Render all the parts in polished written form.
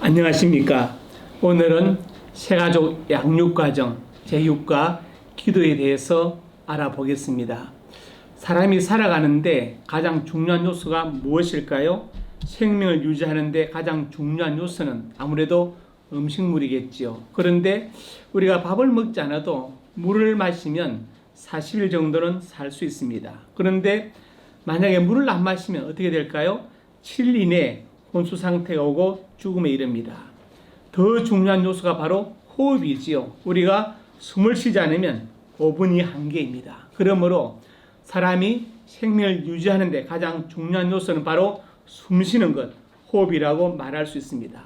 안녕하십니까. 오늘은 새가족 양육과정 제6과 기도에 대해서 알아보겠습니다. 사람이 살아가는데 가장 중요한 요소가 무엇일까요? 생명을 유지하는데 가장 중요한 요소는 아무래도 음식물이겠지요. 그런데 우리가 밥을 먹지 않아도 물을 마시면 40일 정도는 살 수 있습니다. 그런데 만약에 물을 안 마시면 어떻게 될까요? 7일 이내 혼수 상태가 오고 죽음에 이릅니다. 더 중요한 요소가 바로 호흡이지요. 우리가 숨을 쉬지 않으면 5분이 한계입니다. 그러므로 사람이 생명을 유지하는 데 가장 중요한 요소는 바로 숨 쉬는 것, 호흡이라고 말할 수 있습니다.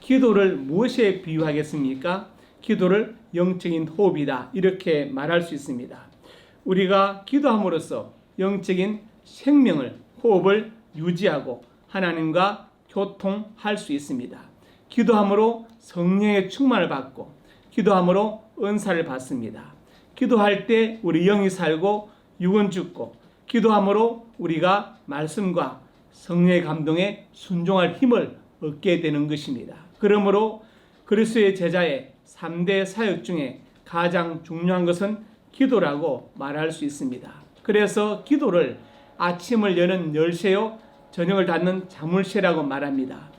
기도를 무엇에 비유하겠습니까? 기도를 영적인 호흡이다, 이렇게 말할 수 있습니다. 우리가 기도함으로써 영적인 생명을, 호흡을 유지하고 하나님과 교통할 수 있습니다. 기도함으로 성령의 충만을 받고 기도함으로 은사를 받습니다. 기도할 때 우리 영이 살고 육은 죽고, 기도함으로 우리가 말씀과 성령의 감동에 순종할 힘을 얻게 되는 것입니다. 그러므로 그리스도의 제자의 3대 사역 중에 가장 중요한 것은 기도라고 말할 수 있습니다. 그래서 기도를 아침을 여는 열쇠요, 저녁을 닫는 자물쇠라고 말합니다.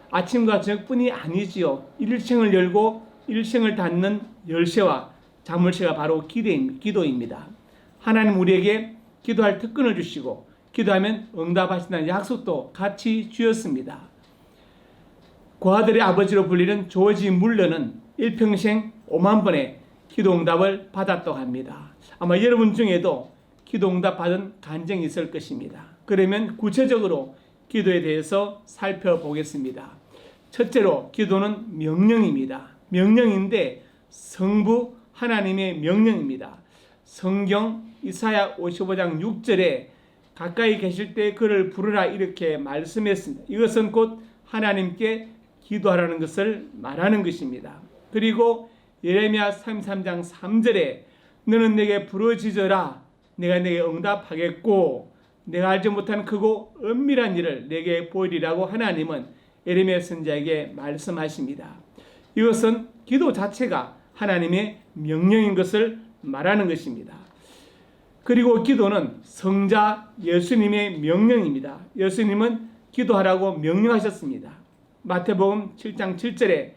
아침과 저녁뿐이 아니지요. 일생을 열고 일생을 닫는 열쇠와 자물쇠가 바로 기도입니다. 하나님 우리에게 기도할 특권을 주시고 기도하면 응답하신다는 약속도 같이 주었습니다. 고아들의 아버지로 불리는 조지 물러는 일평생 5만 번의 기도 응답을 받았다고 합니다. 아마 여러분 중에도 기도 응답 받은 간증이 있을 것입니다. 그러면 구체적으로 기도에 대해서 살펴보겠습니다. 첫째로 기도는 명령입니다. 명령인데 성부 하나님의 명령입니다. 성경 이사야 55장 6절에 가까이 계실 때 그를 부르라, 이렇게 말씀했습니다. 이것은 곧 하나님께 기도하라는 것을 말하는 것입니다. 그리고 예레미야 33장 3절에 너는 내게 부르짖어라, 내가 내게 응답하겠고 내가 알지 못한 크고 은밀한 일을 내게 보이리라고 하나님은 예레미야 선지자에게 말씀하십니다. 이것은 기도 자체가 하나님의 명령인 것을 말하는 것입니다. 그리고 기도는 성자 예수님의 명령입니다. 예수님은 기도하라고 명령하셨습니다. 마태복음 7장 7절에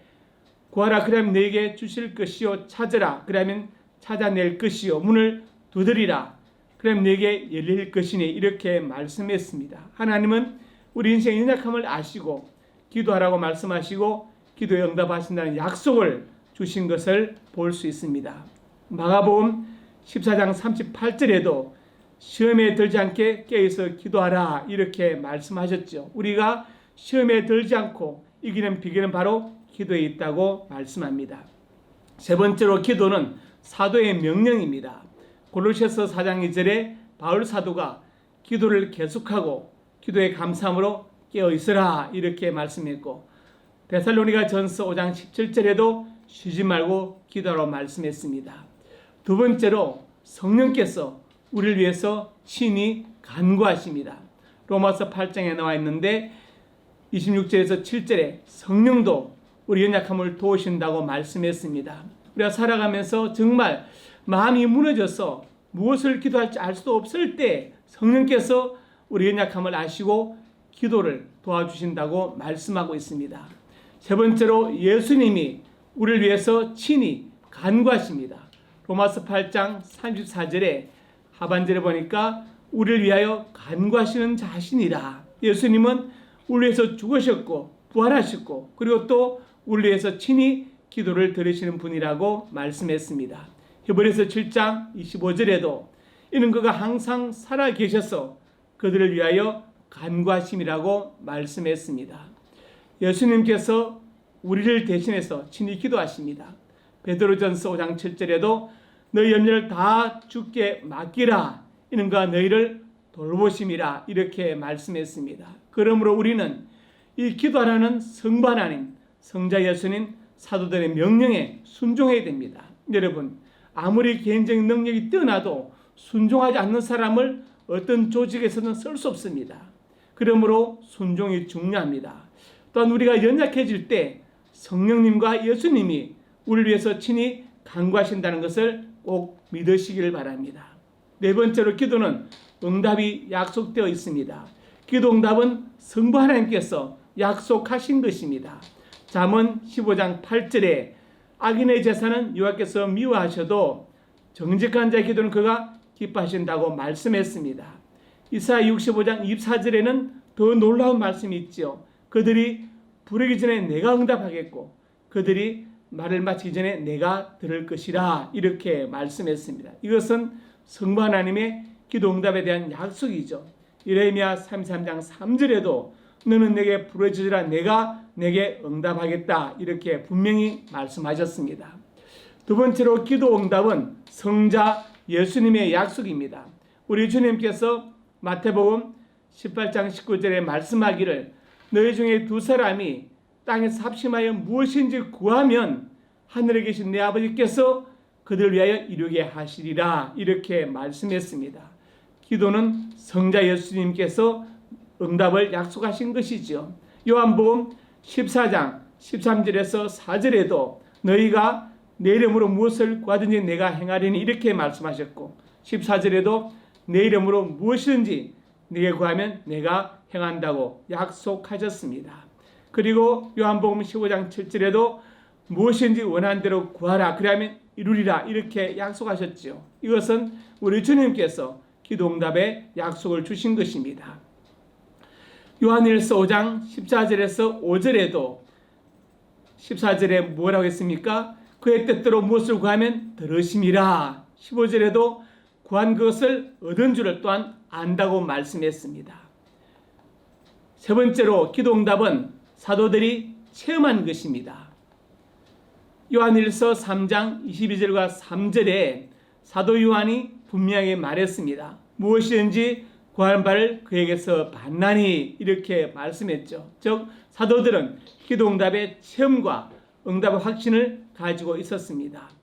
구하라 그러면 너에게 주실 것이요, 찾으라 그러면 찾아낼 것이요, 문을 두드리라 그럼 너에게 열릴 것이니, 이렇게 말씀했습니다. 하나님은 우리 인생의 연약함을 아시고 기도하라고 말씀하시고 기도에 응답하신다는 약속을 주신 것을 볼 수 있습니다. 마가복음 14장 38절에도 시험에 들지 않게 깨어서 기도하라, 이렇게 말씀하셨죠. 우리가 시험에 들지 않고 이기는 비결은 바로 기도에 있다고 말씀합니다. 세 번째로 기도는 사도의 명령입니다. 골로새서 4장 2절에 바울 사도가 기도를 계속하고 기도의 감사함으로 깨어 있으라, 이렇게 말씀했고 데살로니가 전서 5장 17절에도 쉬지 말고 기도하라고 말씀했습니다. 두 번째로 성령께서 우리를 위해서 친히 간구하십니다. 로마서 8장에 나와 있는데 26절에서 7절에 성령도 우리 연약함을 도우신다고 말씀했습니다. 우리가 살아가면서 정말 마음이 무너져서 무엇을 기도할지 알 수도 없을 때 성령께서 우리 연약함을 아시고 기도를 도와주신다고 말씀하고 있습니다. 세 번째로 예수님이 우리를 위해서 친히 간구하십니다. 로마서 8장 34절에 하반절에 보니까 우리를 위하여 간구하시는 자신이라. 예수님은 우리를 위해서 죽으셨고 부활하셨고 그리고 또 우리를 위해서 친히 기도를 들으시는 분이라고 말씀했습니다. 히브리서 7장 25절에도 이는 그가 항상 살아 계셔서 그들을 위하여 간구하심이라고 말씀했습니다. 예수님께서 우리를 대신해서 친히 기도하십니다. 베드로전서 5장 7절에도 너희 염려를 다 주께 맡기라, 이는 그가 너희를 돌보심이라, 이렇게 말씀했습니다. 그러므로 우리는 이 기도하라는 성부 하나님, 성자 예수님, 사도들의 명령에 순종해야 됩니다. 여러분, 아무리 개인적인 능력이 뛰어나도 순종하지 않는 사람을 어떤 조직에서는 쓸 수 없습니다. 그러므로 순종이 중요합니다. 또한 우리가 연약해질 때 성령님과 예수님이 우리를 위해서 친히 간구하신다는 것을 꼭 믿으시길 바랍니다. 네 번째로 기도는 응답이 약속되어 있습니다. 기도 응답은 성부 하나님께서 약속하신 것입니다. 잠언 15장 8절에 악인의 제사는 여호와께서 미워하셔도 정직한 자의 기도는 그가 기뻐하신다고 말씀했습니다. 이사야 65장 24절에는 더 놀라운 말씀이 있죠. 그들이 부르기 전에 내가 응답하겠고 그들이 말을 마치기 전에 내가 들을 것이라 이렇게 말씀했습니다. 이것은 성부 하나님의 기도 응답에 대한 약속이죠. 예레미야 33장 3절에도 너는 내게 부르짖으라 내가 내게 응답하겠다 이렇게 분명히 말씀하셨습니다. 두 번째로 기도 응답은 성자 예수님의 약속입니다. 우리 주님께서 마태복음 18장 19절에 말씀하기를 너희 중에 두 사람이 땅에서 합심하여 무엇인지 구하면 하늘에 계신 내 아버지께서 그들 위하여 이루게 하시리라 이렇게 말씀했습니다. 기도는 성자 예수님께서 응답을 약속하신 것이지요. 요한복음 14장 13절에서 4절에도 너희가 내 이름으로 무엇을 구하든지 내가 행하리니 이렇게 말씀하셨고 14절에도 내 이름으로 무엇이든지 네게 구하면 내가 행한다고 약속하셨습니다. 그리고 요한복음 15장 7절에도 무엇인지 원하는 대로 구하라 그러면 이루리라 이렇게 약속하셨죠. 이것은 우리 주님께서 기도응답의 약속을 주신 것입니다. 요한일서 5장 14절에서 5절에도 14절에 뭐라고 했습니까? 그의 뜻대로 무엇을 구하면 들으심이라. 15절에도 구한 것을 얻은 줄을 또한 안다고 말씀했습니다. 세 번째로 기도응답은 사도들이 체험한 것입니다. 요한일서 3장 22절과 3절에 사도 요한이 분명하게 말했습니다. 무엇이든지 구하는 바를 그에게서 받나니 이렇게 말씀했죠. 즉 사도들은 기도응답의 체험과 응답의 확신을 가지고 있었습니다.